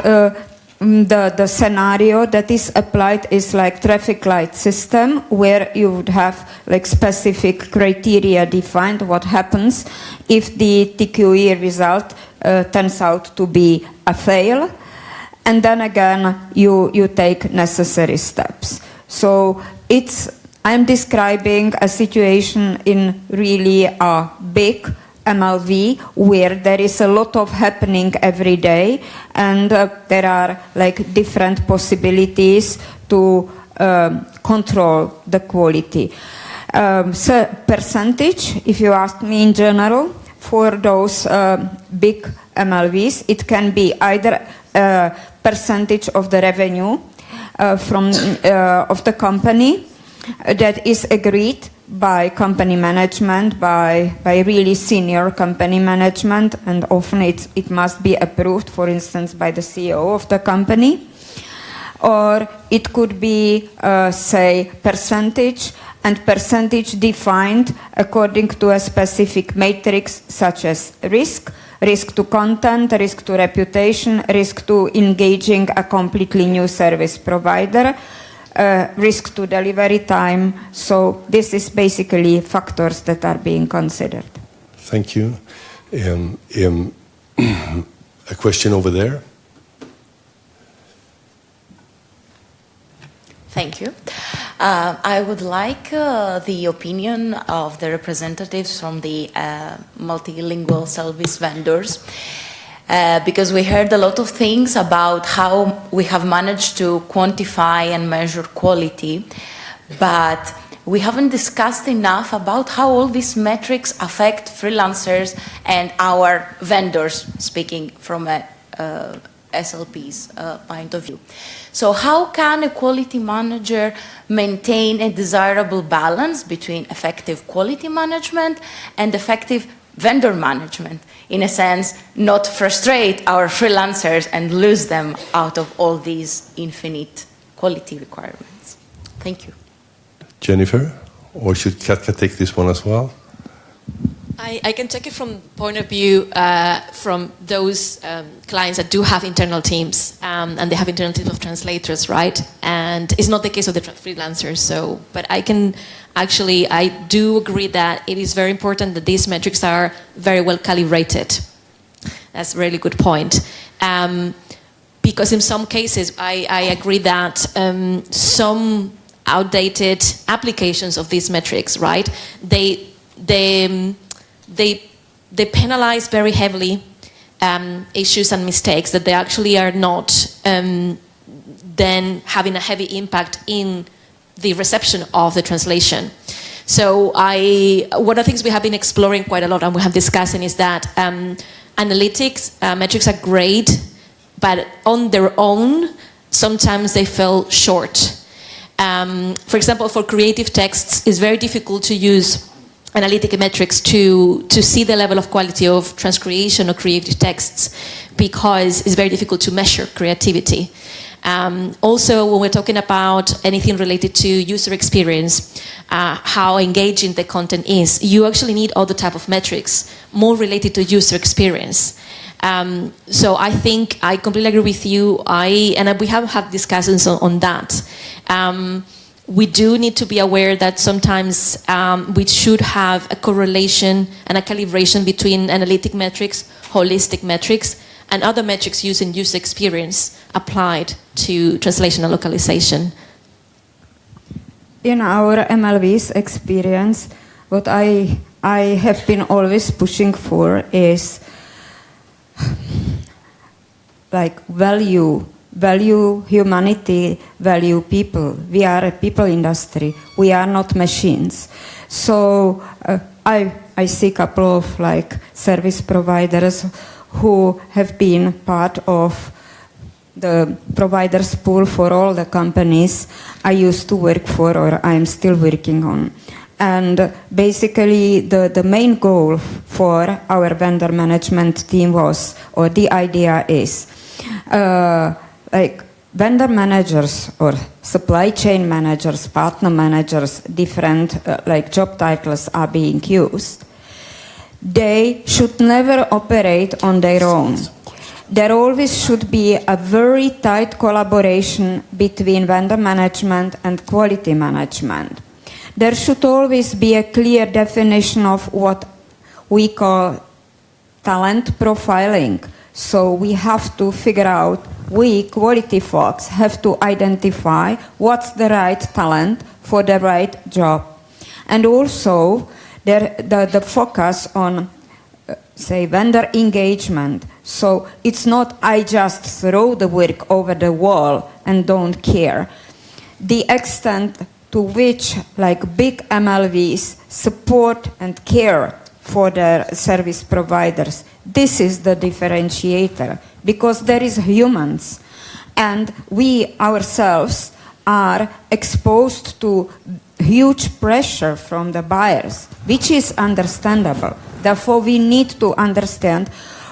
the scenario that is applied is like traffic light system, where you would have like specific criteria defined what happens if the TQE result turns out to be a fail. And then again, you take necessary steps. So I'm describing a situation in really a big MLV where there is a lot of happening every day, and there are like different possibilities to control the quality. So percentage, if you ask me in general, for those big MLVs, it can be either a percentage of the revenue of the company that is agreed by company management, by really senior company management, and often it must be approved, for instance, by the CEO of the company. Or it could be, say, percentage, and percentage defined according to a specific matrix such as risk to content, risk to reputation, risk to engaging a completely new service provider, risk to delivery time. So this is basically factors that are being considered. Thank you. A question over there. Thank you. I would like the opinion of the representatives from the multilingual service vendors, because we heard a lot of things about how we have managed to quantify and measure quality, but we haven't discussed enough about how all these metrics affect freelancers and our vendors, speaking from a SLP's point of view. So how can a quality manager maintain a desirable balance between effective quality management and effective vendor management? In a sense, not frustrate our freelancers and lose them out of all these infinite quality requirements. Thank you. Jennifer, or should Katka take this one as well? I can take it from point of view from those clients that do have internal teams, and they have internal teams of translators, right? And it's not the case of the freelancers. So, but I do agree that it is very important that these metrics are very well calibrated. That's a really good point. Because in some cases, I agree that some outdated applications of these metrics, right? They penalize very heavily issues and mistakes that they actually are not then having a heavy impact in the reception of the translation. So one of the things we have been exploring quite a lot and we have discussing is that analytics metrics are great, but on their own, sometimes they fell short. For example, for creative texts, it's very difficult to use analytic metrics to see the level of quality of transcreation or creative texts, because it's very difficult to measure creativity. Also, when we're talking about anything related to user experience, how engaging the content is, you actually need other type of metrics more related to user experience. So I think I completely agree with you. And we have had discussions on that. We do need to be aware that sometimes we should have a correlation and a calibration between analytic metrics, holistic metrics, and other metrics using user experience applied to translation and localization. In our MLV's experience, what I have been always pushing for is like value humanity, value people. We are a people industry. We are not machines. So I see a couple of like service providers who have been part of the providers pool for all the companies I used to work for or I'm still working on. And basically the main goal for our vendor management team was, or the idea is, like vendor managers or supply chain managers, partner managers, different like job titles are being used. They should never operate on their own. There always should be a very tight collaboration between vendor management and quality management. There should always be a clear definition of what we call talent profiling. So we have to figure out, we quality folks have to identify what's the right talent for the right job. And also the focus on say vendor engagement. So it's not I just throw the work over the wall and don't care. The extent to which like big MLVs support and care for their service providers, this is the differentiator, because there is humans and we ourselves are exposed to huge pressure from the buyers, which is understandable. Therefore, we need to understand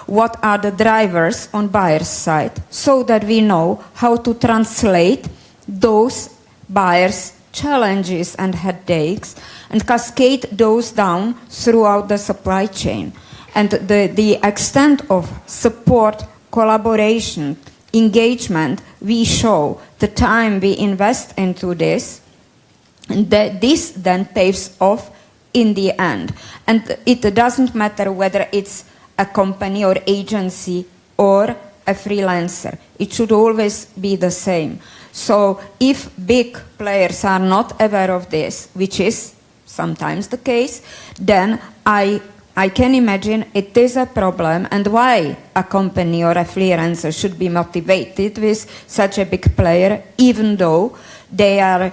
what are the drivers on buyer's side so that we know how to translate those buyers' challenges and headaches and cascade those down throughout the supply chain. And the extent of support, collaboration, engagement we show, the time we invest into this, and this then pays off in the end. And it doesn't matter whether it's a company or agency or a freelancer. It should always be the same. So if big players are not aware of this, which is sometimes the case, then I can imagine it is a problem, and why a company or a freelancer should be motivated with such a big player, even though they are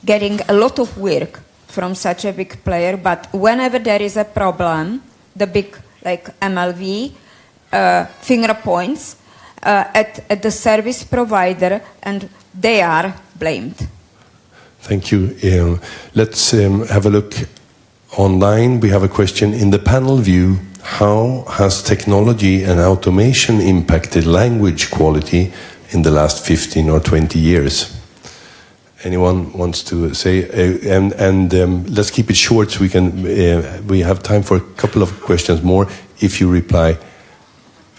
getting a lot of work from such a big player. But whenever there is a problem, the big like MLV finger points at the service provider, and they are blamed. Thank you. Let's have a look online. We have a question. In the panel view, how has technology and automation impacted language quality in the last 15 or 20 years? Anyone wants to say? Let's keep it short so we have time for a couple of questions more if you reply.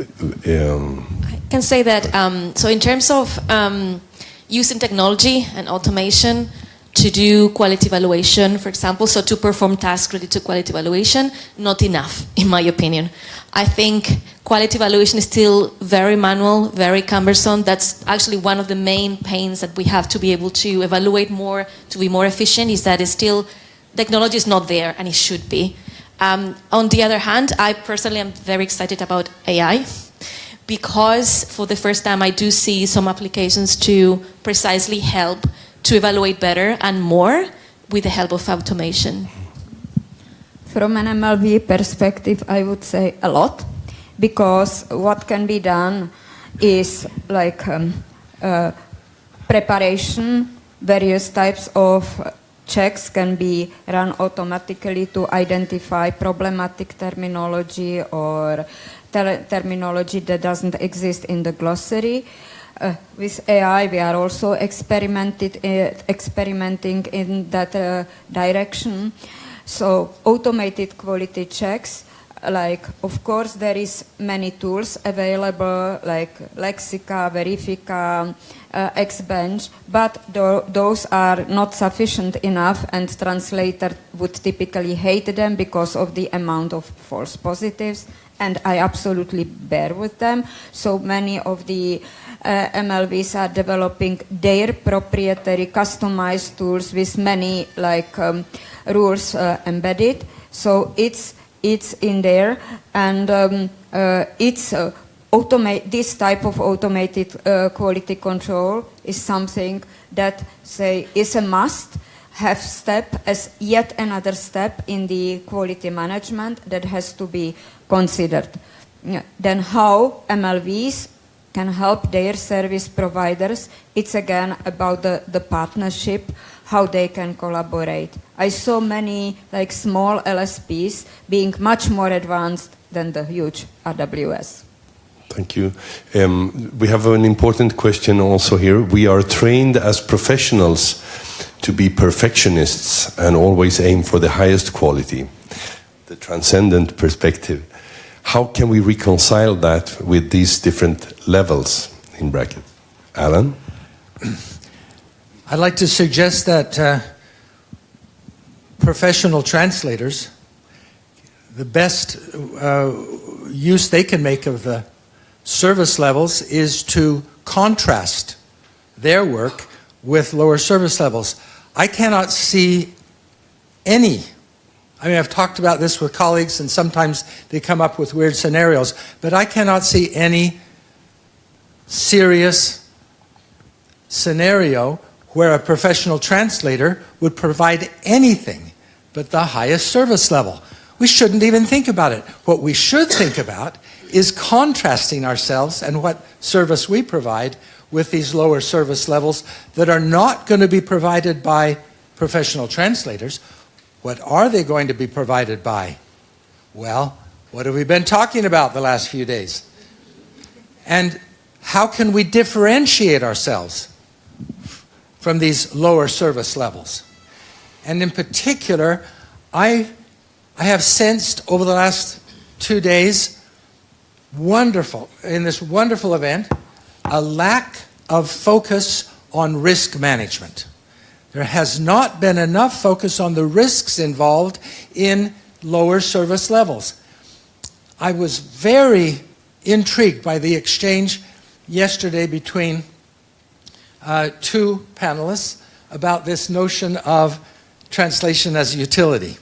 I can say that, so in terms of using technology and automation to do quality evaluation, for example, so to perform tasks related to quality evaluation, not enough, in my opinion. I think quality evaluation is still very manual, very cumbersome. That's actually one of the main pains that we have to be able to evaluate more, to be more efficient, is that it's still, technology is not there, and it should be. On the other hand, I personally am very excited about AI, because for the first time I do see some applications to precisely help to evaluate better and more with the help of automation. From an MLV perspective, I would say a lot, because what can be done is like preparation, various types of checks can be run automatically to identify problematic terminology or terminology that doesn't exist in the glossary. With AI, we are also experimenting in that direction. So automated quality checks, like of course there is many tools available like Lexica, Verifica, Xbench, but those are not sufficient enough, and translator would typically hate them because of the amount of false positives, and I absolutely bear with them. So many of the MLVs are developing their proprietary customized tools with many like rules embedded. So it's in there, and this type of automated quality control is something that, say, is a must-have step as yet another step in the quality management that has to be considered. then how MLVs can help their service providers. It's again about the partnership, how they can collaborate. I saw many like small LSPs being much more advanced than the huge AWS. Thank you. We have an important question also here. We are trained as professionals to be perfectionists and always aim for the highest quality, the transcendent perspective. How can we reconcile that with these different levels, in bracket? Alan? I'd like to suggest that professional translators, the best use they can make of the service levels is to contrast their work with lower service levels. I cannot see any, I mean, I've talked about this with colleagues and sometimes they come up with weird scenarios, but I cannot see any serious scenario where a professional translator would provide anything but the highest service level. We shouldn't even think about it. What we should think about is contrasting ourselves and what service we provide with these lower service levels that are not going to be provided by professional translators. What are they going to be provided by? Well, what have we been talking about the last few days? And how can we differentiate ourselves from these lower service levels? And in particular, I have sensed over the last 2 days, in this wonderful event, a lack of focus on risk management. There has not been enough focus on the risks involved in lower service levels. I was very intrigued by the exchange yesterday between two panelists about this notion of translation as a utility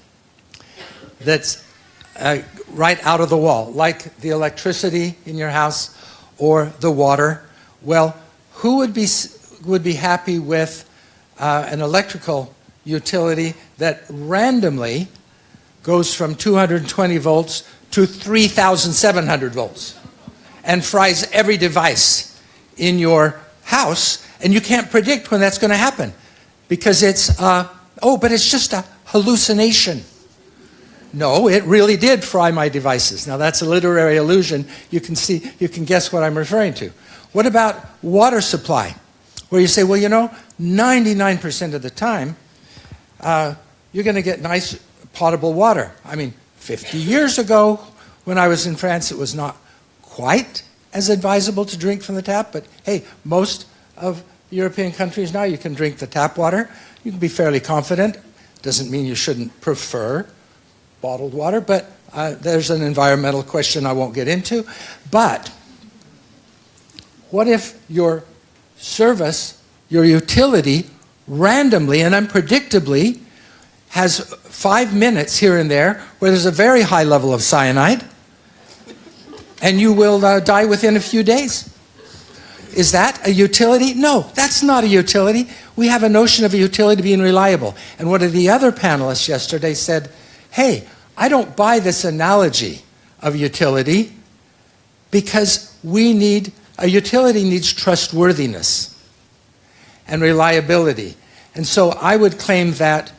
that's right out of the wall, like the electricity in your house or the water. Well, who would be happy with an electrical utility that randomly goes from 220 volts to 3,700 volts and fries every device in your house, and you can't predict when that's going to happen because it's, but it's just a hallucination. No, it really did fry my devices. Now that's a literary illusion. You can guess what I'm referring to. What about water supply? Where you say, well, 99% of the time, you're going to get nice potable water. I mean, 50 years ago, when I was in France, it was not quite as advisable to drink from the tap, but hey, most of European countries now, you can drink the tap water. You can be fairly confident. Doesn't mean you shouldn't prefer bottled water, but there's an environmental question I won't get into. But what if your service, your utility, randomly and unpredictably has 5 minutes here and there where there's a very high level of cyanide and you will die within a few days? Is that a utility? No, that's not a utility. We have a notion of a utility being reliable. And one of the other panelists yesterday said, hey, I don't buy this analogy of utility because a utility needs trustworthiness and reliability. And so I would claim that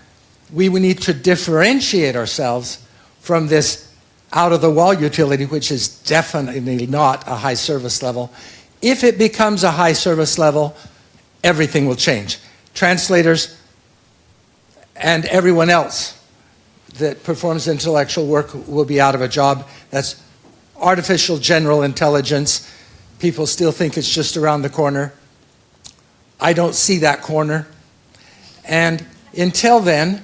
we would need to differentiate ourselves from this out-of-the-wall utility, which is definitely not a high service level. If it becomes a high service level, everything will change. Translators and everyone else that performs intellectual work will be out of a job. That's artificial general intelligence. People still think it's just around the corner. I don't see that corner. And until then,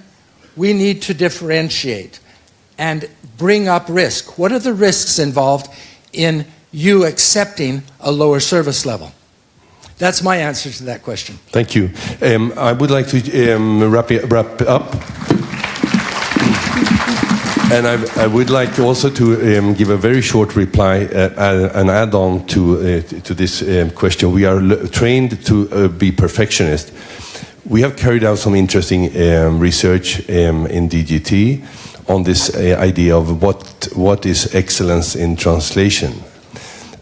we need to differentiate and bring up risk. What are the risks involved in you accepting a lower service level? That's my answer to that question. Thank you. I would like to wrap up. And I would like also to give a very short reply, an add-on to this question. We are trained to be perfectionists. We have carried out some interesting research in DGT on this idea of what is excellence in translation.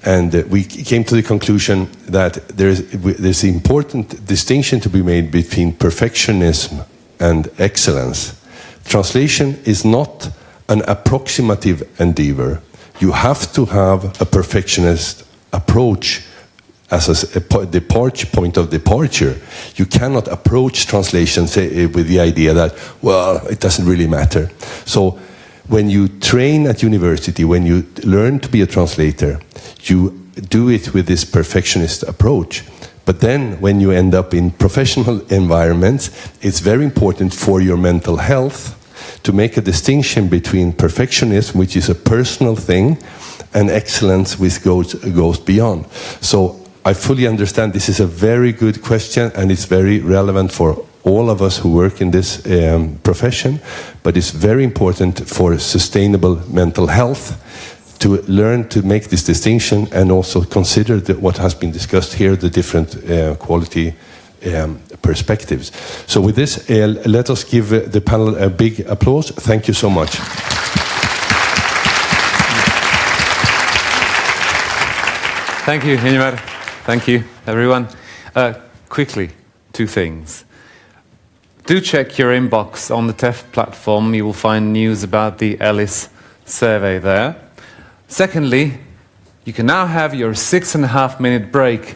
And we came to the conclusion that there's an important distinction to be made between perfectionism and excellence. Translation is not an approximative endeavor. You have to have a perfectionist approach as a point of departure. You cannot approach translation with the idea that, well, it doesn't really matter. So when you train at university, when you learn to be a translator, you do it with this perfectionist approach. But then when you end up in professional environments, it's very important for your mental health to make a distinction between perfectionism, which is a personal thing, and excellence, which goes beyond. So I fully understand this is a very good question, and it's very relevant for all of us who work in this profession, but it's very important for sustainable mental health to learn to make this distinction and also consider what has been discussed here, the different quality perspectives. So with this, let us give the panel a big applause. Thank you so much. Thank you, Ingemar. Thank you, everyone. Quickly, two things. Do check your inbox on the TEF platform. You will find news about the Ellis survey there. Secondly, you can now have your 6.5-minute break.